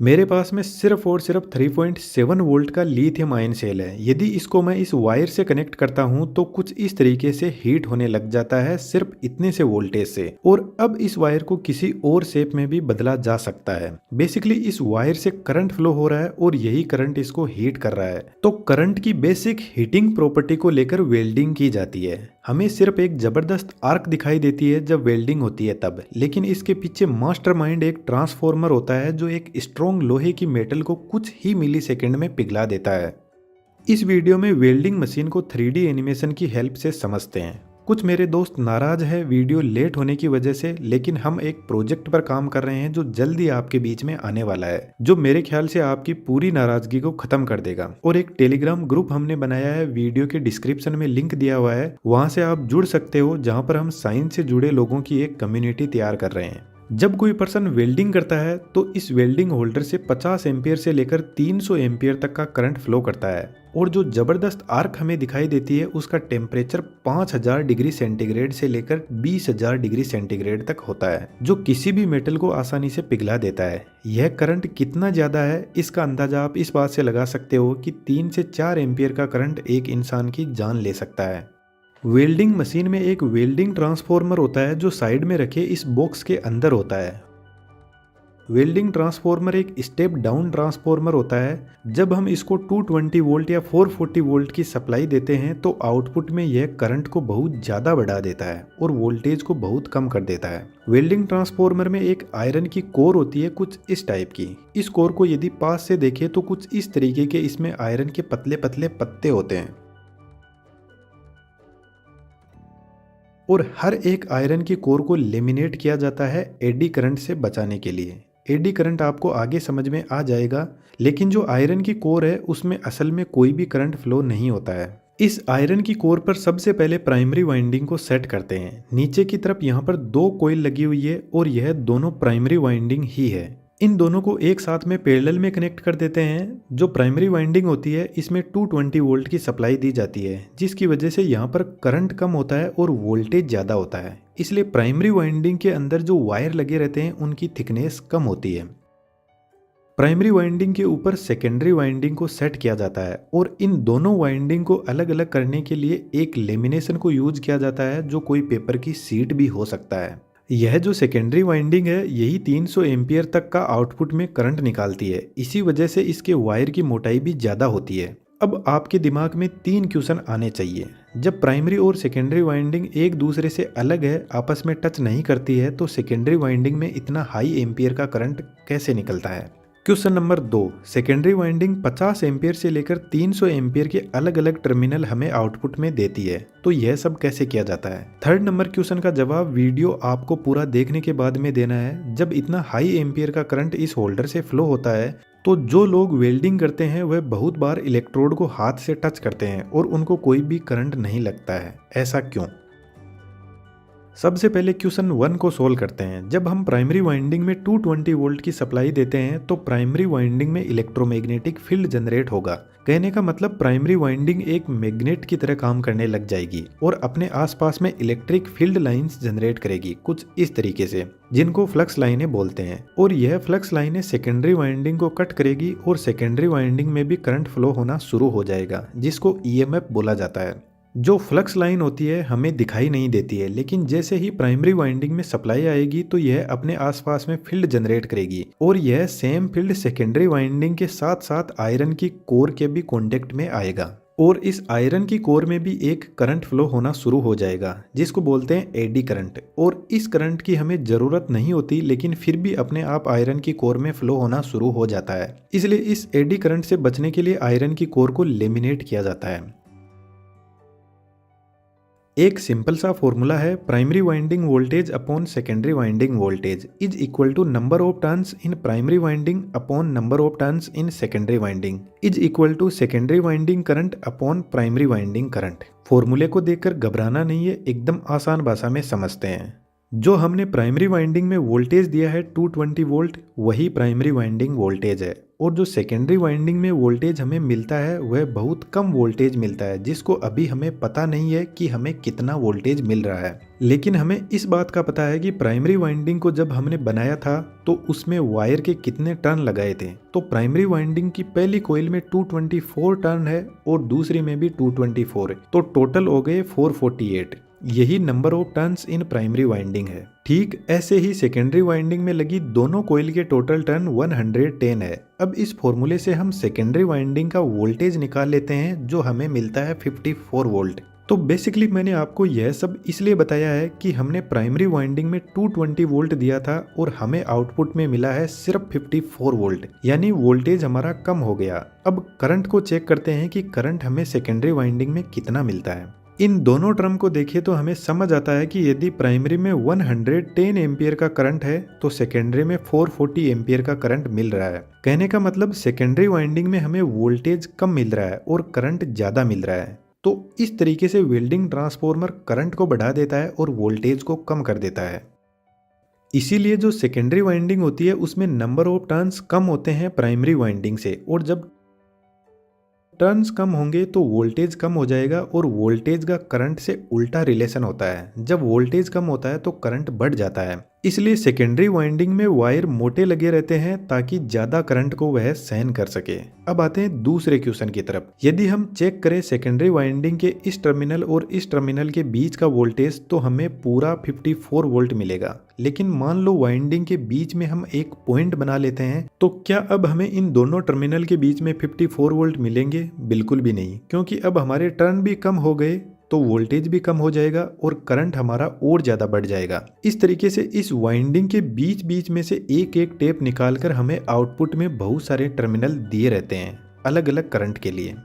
मेरे पास में सिर्फ और सिर्फ 3.7 वोल्ट का लिथियम आयन सेल है। यदि इसको मैं इस वायर से कनेक्ट करता हूं तो कुछ इस तरीके से हीट होने लग जाता है सिर्फ इतने से वोल्टेज से। और अब इस वायर को किसी और शेप में भी बदला जा सकता है। बेसिकली इस वायर से करंट फ्लो हो रहा है और यही करंट इसको हीट कर रहा है। तो करंट की बेसिक हीटिंग प्रॉपर्टी को लेकर वेल्डिंग की जाती है। हमें सिर्फ एक जबरदस्त आर्क दिखाई देती है जब वेल्डिंग होती है तब, लेकिन इसके पीछे मास्टरमाइंड एक ट्रांसफॉर्मर होता है जो एक स्ट्रॉन्ग लोहे की मेटल को कुछ ही मिली सेकेंड में पिघला देता है। इस वीडियो में वेल्डिंग मशीन को 3D एनिमेशन की हेल्प से समझते हैं। कुछ मेरे दोस्त नाराज है वीडियो लेट होने की वजह से, लेकिन हम एक प्रोजेक्ट पर काम कर रहे हैं जो जल्दी आपके बीच में आने वाला है, जो मेरे ख्याल से आपकी पूरी नाराजगी को खत्म कर देगा। और एक टेलीग्राम ग्रुप हमने बनाया है, वीडियो के डिस्क्रिप्शन में लिंक दिया हुआ है, वहां से आप जुड़ सकते हो, जहां पर हम साइंस से जुड़े लोगों की एक कम्युनिटी तैयार कर रहे हैं। जब कोई पर्सन वेल्डिंग करता है तो इस वेल्डिंग होल्डर से 50 एम्पियर से लेकर 300 एम्पियर तक का करंट फ्लो करता है। और जो जबरदस्त आर्क हमें दिखाई देती है उसका टेम्परेचर 5000 डिग्री सेंटीग्रेड से लेकर 20,000 डिग्री सेंटीग्रेड तक होता है, जो किसी भी मेटल को आसानी से पिघला देता है। यह करंट कितना ज्यादा है इसका अंदाजा आप इस बात से लगा सकते हो कि 3 से 4 एम्पियर का करंट एक इंसान की जान ले सकता है। वेल्डिंग मशीन में एक वेल्डिंग ट्रांसफॉर्मर होता है जो साइड में रखे इस बॉक्स के अंदर होता है। वेल्डिंग ट्रांसफॉर्मर एक स्टेप डाउन ट्रांसफॉर्मर होता है। जब हम इसको 220 वोल्ट या 440 वोल्ट की सप्लाई देते हैं तो आउटपुट में यह करंट को बहुत ज़्यादा बढ़ा देता है और वोल्टेज को बहुत कम कर देता है। वेल्डिंग ट्रांसफॉर्मर में एक आयरन की कोर होती है कुछ इस टाइप की। इस कोर को यदि पास से देखें तो कुछ इस तरीके के इसमें आयरन के पतले पतले पत्ते होते हैं और हर एक आयरन की कोर को लेमिनेट किया जाता है एडी करंट से बचाने के लिए। एडी करंट आपको आगे समझ में आ जाएगा, लेकिन जो आयरन की कोर है उसमें असल में कोई भी करंट फ्लो नहीं होता है। इस आयरन की कोर पर सबसे पहले प्राइमरी वाइंडिंग को सेट करते हैं। नीचे की तरफ यहाँ पर 2 कॉइल लगी हुई है और यह दोनों प्राइमरी वाइंडिंग ही है। इन दोनों को एक साथ में पैरेलल में कनेक्ट कर देते हैं। जो प्राइमरी वाइंडिंग होती है इसमें 220 वोल्ट की सप्लाई दी जाती है, जिसकी वजह से यहाँ पर करंट कम होता है और वोल्टेज ज़्यादा होता है। इसलिए प्राइमरी वाइंडिंग के अंदर जो वायर लगे रहते हैं उनकी थिकनेस कम होती है। प्राइमरी वाइंडिंग के ऊपर सेकेंडरी वाइंडिंग को सेट किया जाता है और इन दोनों वाइंडिंग को अलग अलग करने के लिए एक लेमिनेशन को यूज किया जाता है, जो कोई पेपर की सीट भी हो सकता है। यह जो सेकेंडरी वाइंडिंग है यही 300 एम्पियर तक का आउटपुट में करंट निकालती है। इसी वजह से इसके वायर की मोटाई भी ज़्यादा होती है। अब आपके दिमाग में 3 क्वेश्चन आने चाहिए। जब प्राइमरी और सेकेंडरी वाइंडिंग एक दूसरे से अलग है, आपस में टच नहीं करती है, तो सेकेंडरी वाइंडिंग में इतना हाई एम्पियर का करंट कैसे निकलता है? Question number 2, secondary winding 50 ampere से लेकर 300 एम्पियर के अलग अलग टर्मिनल हमें आउटपुट में देती है, तो यह सब कैसे किया जाता है? थर्ड नंबर क्वेश्चन का जवाब वीडियो आपको पूरा देखने के बाद में देना है। जब इतना हाई एम्पियर का करंट इस होल्डर से फ्लो होता है तो जो लोग वेल्डिंग करते हैं वह बहुत बार इलेक्ट्रोड को हाथ से टच करते हैं और उनको कोई भी करंट नहीं लगता है। ऐसा क्यों? सबसे पहले क्वेश्चन 1 को सोल्व करते हैं। जब हम प्राइमरी वाइंडिंग में 220 वोल्ट की सप्लाई देते हैं तो प्राइमरी वाइंडिंग में इलेक्ट्रोमैग्नेटिक फील्ड जनरेट होगा। कहने का मतलब प्राइमरी वाइंडिंग एक मैग्नेट की तरह काम करने लग जाएगी और अपने आसपास में इलेक्ट्रिक फील्ड लाइंस जनरेट करेगी कुछ इस तरीके से, जिनको फ्लक्स लाइनें बोलते हैं। और यह फ्लक्स लाइनें सेकेंडरी वाइंडिंग को कट करेगी और सेकेंडरी वाइंडिंग में भी करंट फ्लो होना शुरू हो जाएगा, जिसको ईएमएफ बोला जाता है। जो फ्लक्स लाइन होती है हमें दिखाई नहीं देती है, लेकिन जैसे ही प्राइमरी वाइंडिंग में सप्लाई आएगी तो यह अपने आसपास में फील्ड जनरेट करेगी और यह सेम फील्ड सेकेंडरी वाइंडिंग के साथ साथ आयरन की कोर के भी कांटेक्ट में आएगा और इस आयरन की कोर में भी एक करंट फ्लो होना शुरू हो जाएगा, जिसको बोलते हैं एडी करंट। और इस करंट की हमें जरूरत नहीं होती, लेकिन फिर भी अपने आप आयरन की कोर में फ्लो होना शुरू हो जाता है। इसलिए इस एडी करंट से बचने के लिए आयरन की कोर को लेमिनेट किया जाता है। एक सिंपल सा फॉर्मूला है, primary winding voltage upon secondary winding voltage is equal to number of turns in primary winding upon number of turns in secondary winding is equal to secondary winding current upon primary winding current. फॉर्मूले को देखकर घबराना नहीं है, एकदम आसान भाषा में समझते हैं। जो हमने प्राइमरी वाइंडिंग में वोल्टेज दिया है 220 वोल्ट, वही प्राइमरी वाइंडिंग वोल्टेज है। और जो सेकेंडरी वाइंडिंग में वोल्टेज हमें मिलता है वह बहुत कम वोल्टेज मिलता है, जिसको अभी हमें पता नहीं है कि हमें कितना वोल्टेज मिल रहा है। लेकिन हमें इस बात का पता है कि प्राइमरी वाइंडिंग को जब हमने बनाया था तो उसमें वायर के कितने टर्न लगाए थे। तो प्राइमरी वाइंडिंग की पहली कोइल में 224 टर्न है और दूसरी में भी 224 है, तो टोटल हो गए 448। यही number of turns in primary winding है। ठीक ऐसे ही सेकेंडरी वाइंडिंग में लगी दोनों कोइल के टोटल टर्न 110 है। अब इस फॉर्मूले से हम सेकेंडरी वाइंडिंग का वोल्टेज निकाल लेते हैं, जो हमें मिलता है 54 वोल्ट। तो बेसिकली मैंने आपको यह सब इसलिए बताया है कि हमने प्राइमरी वाइंडिंग में 220 वोल्ट दिया था और हमें आउटपुट में मिला है सिर्फ 54 वोल्ट, यानी वोल्टेज हमारा कम हो गया। अब करंट को चेक करते हैं कि करंट हमें सेकेंडरी वाइंडिंग में कितना मिलता है। इन दोनों टर्म को देखें तो हमें समझ आता है कि यदि प्राइमरी में 110 एम्पियर का करंट है तो सेकेंडरी में 440 एम्पियर का करंट मिल रहा है। कहने का मतलब सेकेंडरी वाइंडिंग में हमें वोल्टेज कम मिल रहा है और करंट ज़्यादा मिल रहा है। तो इस तरीके से वेल्डिंग ट्रांसफॉर्मर करंट को बढ़ा देता है और वोल्टेज को कम कर देता है। इसीलिए जो सेकेंडरी वाइंडिंग होती है उसमें नंबर ऑफ टर्न्स कम होते हैं प्राइमरी वाइंडिंग से, और जब टर्न्स कम होंगे तो वोल्टेज कम हो जाएगा और वोल्टेज का करंट से उल्टा रिलेशन होता है। जब वोल्टेज कम होता है तो करंट बढ़ जाता है। इसलिए सेकेंडरी वाइंडिंग में वायर मोटे लगे रहते हैं ताकि ज्यादा करंट को वह सहन कर सके। अब आते हैं दूसरे क्वेश्चन की तरफ। यदि हम चेक करें सेकेंडरी वाइंडिंग के इस टर्मिनल और इस टर्मिनल के बीच का वोल्टेज तो हमें पूरा 54 वोल्ट मिलेगा। लेकिन मान लो वाइंडिंग के बीच में हम एक पॉइंट बना लेते हैं, तो क्या अब हमें इन दोनों टर्मिनल के बीच में 54 वोल्ट मिलेंगे? बिल्कुल भी नहीं, क्योंकि अब हमारे टर्न भी कम हो गए तो वोल्टेज भी कम हो जाएगा और करंट हमारा और ज्यादा बढ़ जाएगा। इस तरीके से इस वाइंडिंग के बीच बीच में से एक एक टेप निकालकर हमें आउटपुट में बहुत सारे टर्मिनल दिए रहते हैं अलग अलग करंट के लिए।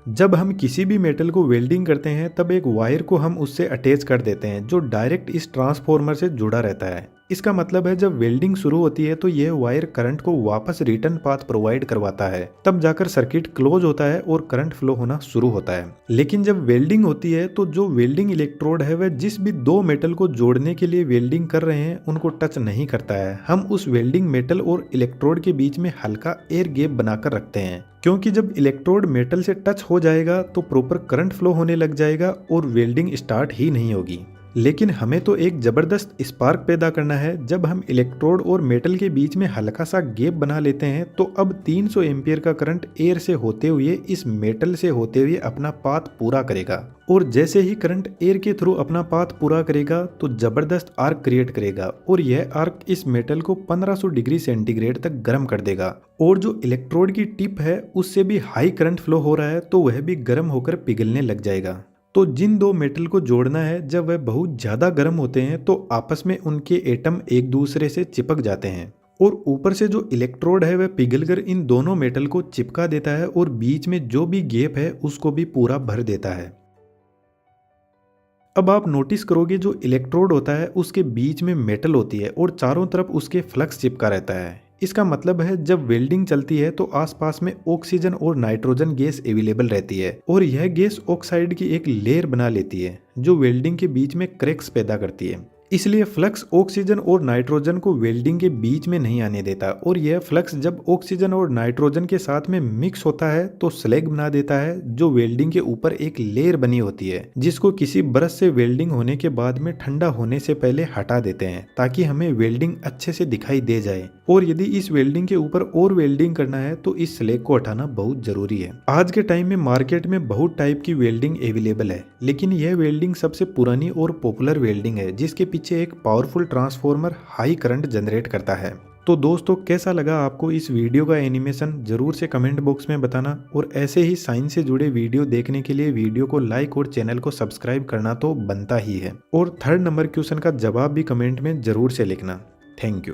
जब हम किसी भी मेटल को वेल्डिंग करते हैं तब एक वायर को हम उससे अटैच कर देते हैं जो डायरेक्ट इस ट्रांसफॉर्मर से जुड़ा रहता है। इसका मतलब है जब वेल्डिंग शुरू होती है तो यह वायर करंट को वापस रिटर्न पाथ प्रोवाइड करवाता है, तब जाकर सर्किट क्लोज होता है और करंट फ्लो होना शुरू होता है। लेकिन जब वेल्डिंग होती है तो जो वेल्डिंग इलेक्ट्रोड है वह जिस भी दो मेटल को जोड़ने के लिए वेल्डिंग कर रहे हैं उनको टच नहीं करता है। हम उस वेल्डिंग मेटल और इलेक्ट्रोड के बीच में हल्का एयर गैप बनाकर रखते हैं, क्योंकि जब इलेक्ट्रोड मेटल से टच हो जाएगा तो प्रॉपर करंट फ्लो होने लग जाएगा और वेल्डिंग स्टार्ट ही नहीं होगी। लेकिन हमें तो एक जबरदस्त स्पार्क पैदा करना है। जब हम इलेक्ट्रोड और मेटल के बीच में हल्का सा गैप बना लेते हैं तो अब 300 एम्पियर का करंट एयर से होते हुए इस मेटल से होते हुए अपना पाथ पूरा करेगा, और जैसे ही करंट एयर के थ्रू अपना पाथ पूरा करेगा तो जबरदस्त आर्क क्रिएट करेगा और यह आर्क इस मेटल को 1500 डिग्री सेंटीग्रेड तक गर्म कर देगा। और जो इलेक्ट्रोड की टिप है उससे भी हाई करंट फ्लो हो रहा है तो वह भी गर्म होकर पिघलने लग जाएगा। तो जिन दो मेटल को जोड़ना है जब वह बहुत ज़्यादा गर्म होते हैं तो आपस में उनके एटम एक दूसरे से चिपक जाते हैं और ऊपर से जो इलेक्ट्रोड है वह पिघलकर इन दोनों मेटल को चिपका देता है और बीच में जो भी गैप है उसको भी पूरा भर देता है। अब आप नोटिस करोगे जो इलेक्ट्रोड होता है उसके बीच में मेटल होती है और चारों तरफ उसके फ्लक्स चिपका रहता है। इसका मतलब है जब वेल्डिंग चलती है तो आसपास में ऑक्सीजन और नाइट्रोजन गैस अवेलेबल रहती है और यह गैस ऑक्साइड की एक लेयर बना लेती है जो वेल्डिंग के बीच में क्रैक्स पैदा करती है। इसलिए फ्लक्स ऑक्सीजन और नाइट्रोजन को वेल्डिंग के बीच में नहीं आने देता और यह फ्लक्स जब ऑक्सीजन और नाइट्रोजन के साथ में मिक्स होता है तो स्लैग बना देता है जो वेल्डिंग के ऊपर एक लेयर बनी होती है, जिसको किसी ब्रश से वेल्डिंग होने के बाद में ठंडा होने से पहले हटा देते हैं ताकि हमें वेल्डिंग अच्छे से दिखाई दे जाए। और यदि इस वेल्डिंग के ऊपर और वेल्डिंग करना है तो इस स्लैग को हटाना बहुत जरूरी है। आज के टाइम में मार्केट में बहुत टाइप की वेल्डिंग अवेलेबल है, लेकिन यह वेल्डिंग सबसे पुरानी और पॉपुलर वेल्डिंग है जिसके पीछे एक powerful transformer high current generate करता है। तो दोस्तों कैसा लगा आपको इस वीडियो का एनिमेशन जरूर से कमेंट बॉक्स में बताना, और ऐसे ही साइंस से जुड़े वीडियो देखने के लिए वीडियो को लाइक और चैनल को सब्सक्राइब करना तो बनता ही है। और थर्ड नंबर क्वेश्चन का जवाब भी कमेंट में जरूर से लिखना। Thank you.